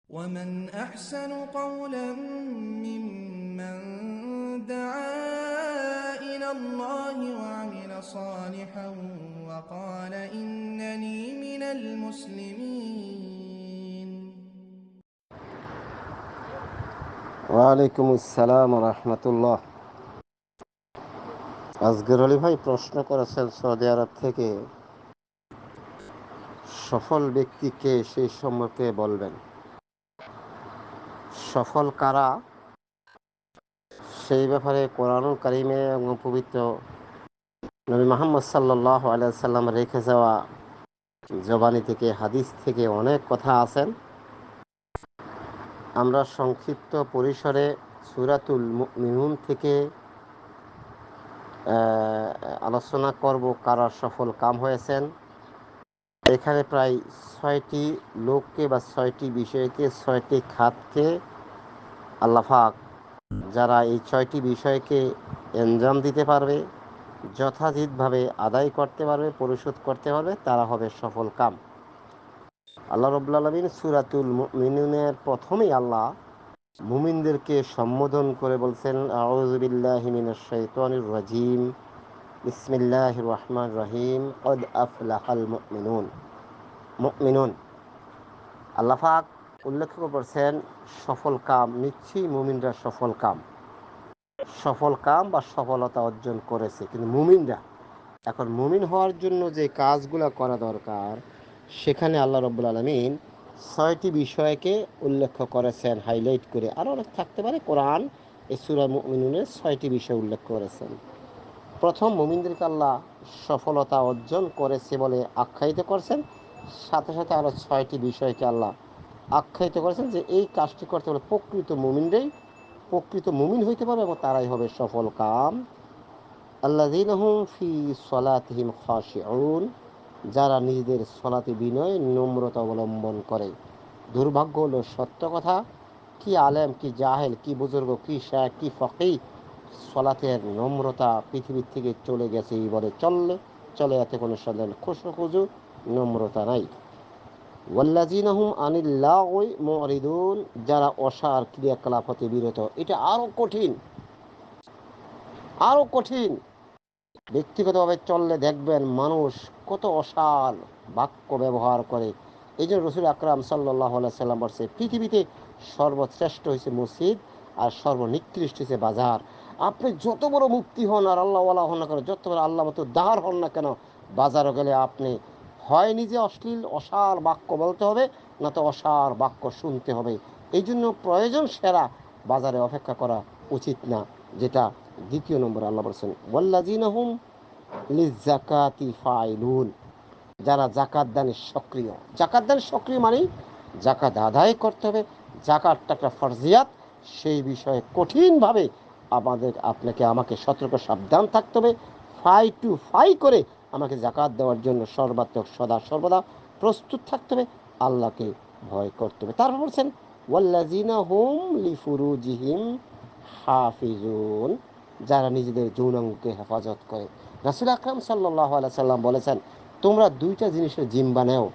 ومن أحسن قولا ممن دعا إلى الله وعمل صالحا وقال إنني من المسلمين। ওয়ালাইকুম আসসালাম রহমতুল্লাহ। আজগর আলী ভাই প্রশ্ন করেছেন সৌদি আরব থেকে, সফল ব্যক্তিকে সেই সম্পর্কে বলবেন। সফল কারা সেই ব্যাপারে কোরআনুল কারীমে এবং পবিত্র নবী মুহাম্মদ সাল্লাল্লাহু আলাইহি সাল্লাম রেখে যাওয়া জবানি থেকে, হাদিস থেকে অনেক কথা আছেন। আমরা সংক্ষিপ্ত পরিসরে সূরাতুল মুমিনুন থেকে আলোচনা করব কারা সফল কাম হয়েছেন। এখানে প্রায় ৬টি লোককে বা ৬টি বিষয়কে, ৬টি খাতকে আল্লাহ পাক যারা এই ৬টি বিষয়কে এনজাম দিতে পারবে, যথাযথভাবে আদায় করতে পারবে, পরিশোধ করতে পারবে, তারা হবে সফল কাম। আল্লাহ রাব্বুল আলামিন সূরাতুল মুমিনুনের প্রথমেই আল্লাহ মুমিনদেরকে সম্বোধন করে বলছেন, আউযু বিল্লাহি মিনাশ শাইতানির রাজিম, বিসমিল্লাহির রহমানির রহিম, কদ আফলাহাল মুমিনুন। আল্লাহ পাক উল্লেখ করছেন সফল কাম, নিশ্চয়ই মুমিনরা সফল কাম বা সফলতা অর্জন করেছে। কিন্তু মুমিনরা, এখন মুমিন হওয়ার জন্য যে কাজগুলো করা দরকার, সেখানে আল্লাহ রাব্বুল আলামিন ৬টি বিষয়কে উল্লেখ করেছেন হাইলাইট করে। আরও অনেক থাকতে পারে, কোরআন এই সূরা মুমিনুনের ৬টি বিষয় উল্লেখ করেছেন। প্রথম, মুমিনদেরকে আল্লাহ সফলতা অর্জন করেছে বলে আখ্যায়িত করছেন, সাথে সাথে আরও ৬টি বিষয়কে আল্লাহ আখ্যায়িত করেছেন যে এই কাজটি করতে হলে প্রকৃত মুমিন হইতে পারবে এবং তারাই হবে সফল কাম। আল্লাযীনা হুম ফি সলাতিহিম খাশিউন, যারা নিজেদের সলাতে বিনয় নম্রতা অবলম্বন করে। দুর্ভাগ্য হলো, সত্য কথা, কি আলেম, কি জাহেল, কি বুজুর্গ, কি শায়েখ, কি ফকিহ, সলাতের নম্রতা পৃথিবীর থেকে চলে গেছে এই বলে চলে, এতে কোনো সন্দেহ, খুশু নম্রতা নাই। ওয়াল্লাযীনা হুম আনিল লাগওয়ি মুরিদুন, যারা অসার ক্রিয়াকলাপ হতে বিরত। এটা আরো কঠিন। ব্যক্তিগতভাবে চললে দেখবেন মানুষ কত অসার বাক্য ব্যবহার করে। এই জন্য রাসূল আকরাম সাল্লাল্লাহু আলাইহি সাল্লাম বলছে, পৃথিবীতে সর্বশ্রেষ্ঠ হয়েছে মসজিদ আর সর্বনিকৃষ্ট হয়েছে বাজার। আপনি যত বড় মুফতি হন আর আল্লাহওয়ালা হন না কেন, যত বড় আল্লাহ মতো দাঁড় হন না কেন, বাজারও গেলে আপনি হয় নিজে অশ্লীল অসার বাক্য বলতে হবে, না তো অসার বাক্য শুনতে হবে। এই জন্য প্রয়োজন সেরা বাজারে অপেক্ষা করা উচিত না, যেটা দ্বিতীয় নম্বর আল্লাহ বলছেন। ওয়াল্লাযীনা হুম লিযাকাতি ফাইলুন, যারা জাকাত দানে সক্রিয় মানে জাকাত আদায় করতে হবে। জাকাতটা একটা ফরজিয়াত, সেই বিষয়ে কঠিনভাবে আপনাকে আমাকে সতর্ক সাবধান থাকতে হবে। ফাই করে আমাকে জাকাত দেওয়ার জন্য সর্বাত্মক সর্বদা প্রস্তুত থাকতে হবে, আল্লাহকে ভয় করতে হবে। তারপর বলছেন ওয়াল্লাযীনা হুম লিফুরুজিহিম হাফিজুন, যারা নিজেদের যৌনাঙ্গকে হেফাজত করে। রাসূল আকরাম সাল্লাল্লাহু আলাইহি সাল্লাম বলেছেন, তোমরা দুইটা জিনিসের জিম্বা নেও,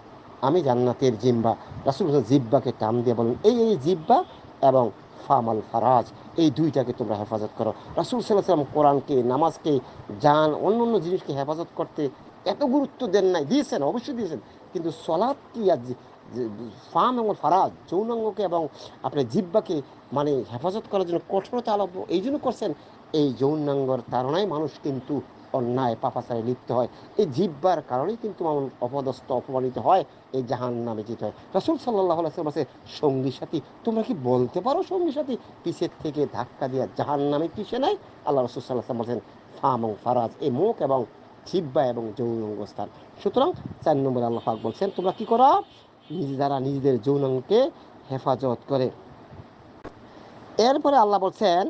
আমি জান্নাতের জিম্বা। রাসূল জিব্বাকে টান দিয়ে বলেন, এই জিব্বা এবং ফামাল ফারাজ, এই দুইটাকে তোমরা হেফাজত করো। রাসূল সাল্লাল্লাহু আলাইহি সাল্লাম কোরআনকে, নামাজকে, জান, অন্য জিনিসকে হেফাজত করতে এত গুরুত্ব দেন নাই, দিয়েছেন, অবশ্যই দিয়েছেন, কিন্তু সলাৎ কি আর ফাম এবং ফারাজ, যৌনাঙ্গকে এবং আপনার জিব্বাকে মানে হেফাজত করার জন্য কঠোরতা আলম্ব এই জন্য করছেন। এই যৌনাঙ্গর তাড়নায় মানুষ কিন্তু অন্যায় পাপাচারে লিপ্ত হয়। এই জিহ্বার কারণেই কিন্তু মানুষ অপদস্থ, অপমানিত হয়, এই জাহান্নামে যেতে হয়। রাসূল সাল্লাল্লাহু আলাইহি ওয়াসাল্লাম বলেছে, সঙ্গী সাথী, তোমরা কি বলতে পারো সঙ্গী সাথী পিছের থেকে ধাক্কা দিয়ে জাহান্নামে কিসে নেয়? আল্লাহ রাসূল সাল্লাল্লাহু আলাইহি ওয়াসাল্লাম বলেছেন, ফাম এবং ফারাজ, এই মুখ এবং জিহ্বা এবং যৌনাঙ্গ স্থান। সুতরাং ৪ নম্বরে আল্লাহ পাক বলছেন, তোমরা কি করো? যারা নিজেদের যৌনাঙ্গকে হেফাজত করে। এরপরে আল্লাহ বলছেন,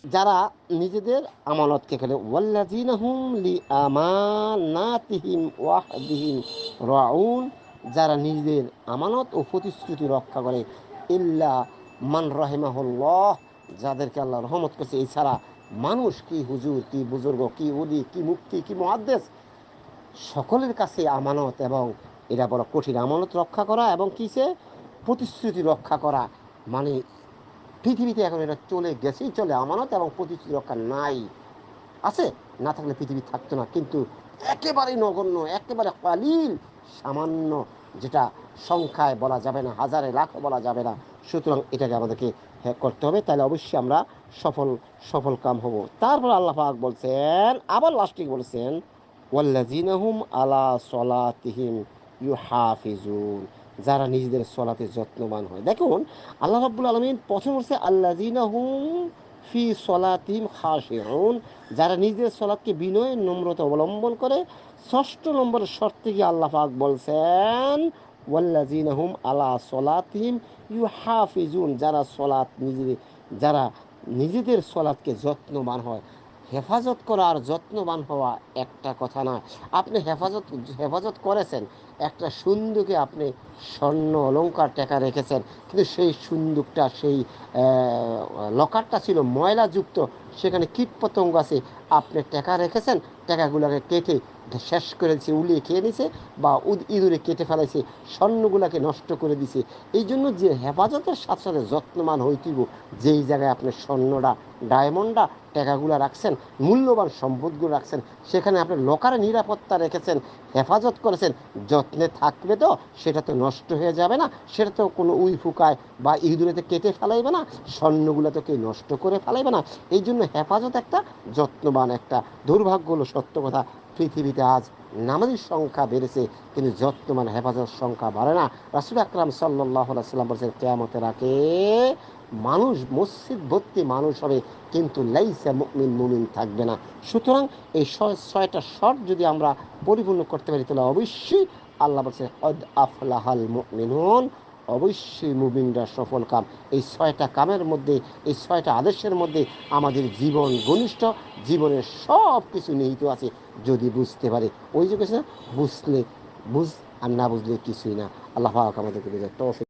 যারা নিজেদের আমানতকে খেলে। ওয়াল্লাযীনা হুম লিআমানাতিহিম ওয়াহদিহিম রাউন, যারা নিজেদের আমানত ও প্রতিশ্রুতি রক্ষা করে। ইল্লা মান রাহিমাহুল্লাহ, যাদেরকে আল্লাহ রহমত করেছে, এছাড়া মানুষ, কি হুজুর, কি বুজুর্গ, কি ওলি, কি মুফতি, কি মুহাদ্দিস, সকলের কাছে আমানত, এবং এটা বড় কঠিন আমানত রক্ষা করা। এবং কিসে প্রতিশ্রুতি রক্ষা করা, মানে পৃথিবীতে এখন এটা চলে গেছেই চলে, আমানত এবং প্রতিশ্রুতি রক্ষা নাই, আছে, না থাকলে পৃথিবী থাকতো না, কিন্তু একেবারেই নগণ্য, একেবারে কালিল, সামান্য, যেটা সংখ্যায় বলা যাবে না, হাজারে লাখও বলা যাবে না। সুতরাং এটাকে আমাদেরকে করতে হবে, তাহলে অবশ্যই আমরা সফল কাম হব। তারপর আল্লাহ পাক বলছেন, আবার লাস্টে বলছেন, ওয়াল্লাযীনা হুম আলা সলাতিহিম ইউহাফিজুন, যারা নিজেদের সলাতে যত্নবান হয়। দেখুন আল্লাহ রাব্বুল আলামিন প্রথম বলছে আল্লাযীনা হুম ফি সলাতিহিম খাশিউন, যারা নিজেদের সলাতকে বিনয় নম্রতা অবলম্বন করে। ষষ্ঠ নম্বরের শর্তে গিয়ে আল্লাহ পাক বলছেন ওয়াল্লাযীনা হুম আলা সলাতিহিম ইউহাফিজুন, যারা নিজেদের সলাতকে যত্নবান হয়। হেফাজত করা আর যত্নবান হওয়া একটা কথা না। আপনি হেফাজত করেছেন, একটা সুন্দুকে আপনি স্বর্ণ অলংকার টাকা রেখেছেন, কিন্তু সেই সুন্দুকটা, সেই লকারটা ছিল ময়লাযুক্ত, সেখানে কীটপতঙ্গ আছে, আপনি টাকা রেখেছেন, টাকাগুলোকে কেটে শেষ করে দিছে, উলিয়ে খেয়ে নিছে, বা ইঁদুরে কেটে ফেলাইছে, স্বর্ণগুলোকে নষ্ট করে দিছে। এই জন্য যে হেফাজতের সাথে সাথে যত্নবান হইতিব, যেই জায়গায় আপনি স্বর্ণটা, ডায়মন্ডটা, টাকাগুলো রাখছেন, মূল্যবান সম্পদগুলো রাখছেন, সেখানে আপনি লকারে নিরাপত্তা রেখেছেন, হেফাজত করেছেন, যত্নে থাকবে তো, সেটা তো নষ্ট হয়ে যাবে না, সেটা তো কোনো উই ফুকায় বা ইঁদুরেতে কেটে ফেলাইবে না, স্বর্ণগুলো তো কেউ নষ্ট করে ফেলাইবে না। এই জন্য হেফাজত একটা, যত্নবান একটা। দুর্ভাগ্য হলো, সত্য কথা, পৃথিবীতে আজ নামাজের সংখ্যা বেড়েছে, কিন্তু যত্নবান হেফাজত সংখ্যা বাড়ে না। রাসূল আকরাম সাল্লাল্লাহু আলাইহি সাল্লাম বলেছেন, কিয়ামতের আগে মানুষ মসজিদ ভর্তি মানুষ হবে, কিন্তু লাইসা মুমিন থাকবে না। সুতরাং এই ছয়টা শর্ত যদি আমরা পরিপূর্ণ করতে পারি, তাহলে অবশ্যই আল্লাহ বলছে কদ আফলাহাল মুমিনুন, অবশ্যই মুমিনরা সফল কাম। এই ছয়টা কামের মধ্যে, এই ছয়টা আদেশের মধ্যে আমাদের জীবন ঘনিষ্ঠ, জীবনের সব কিছু নিহিত আছে, যদি বুঝতে পারি। ওই যে কেছে বুঝলে বুঝ, আর না বুঝলে কিছুই না। আল্লাহ পাক আমাদেরকে তৌফিক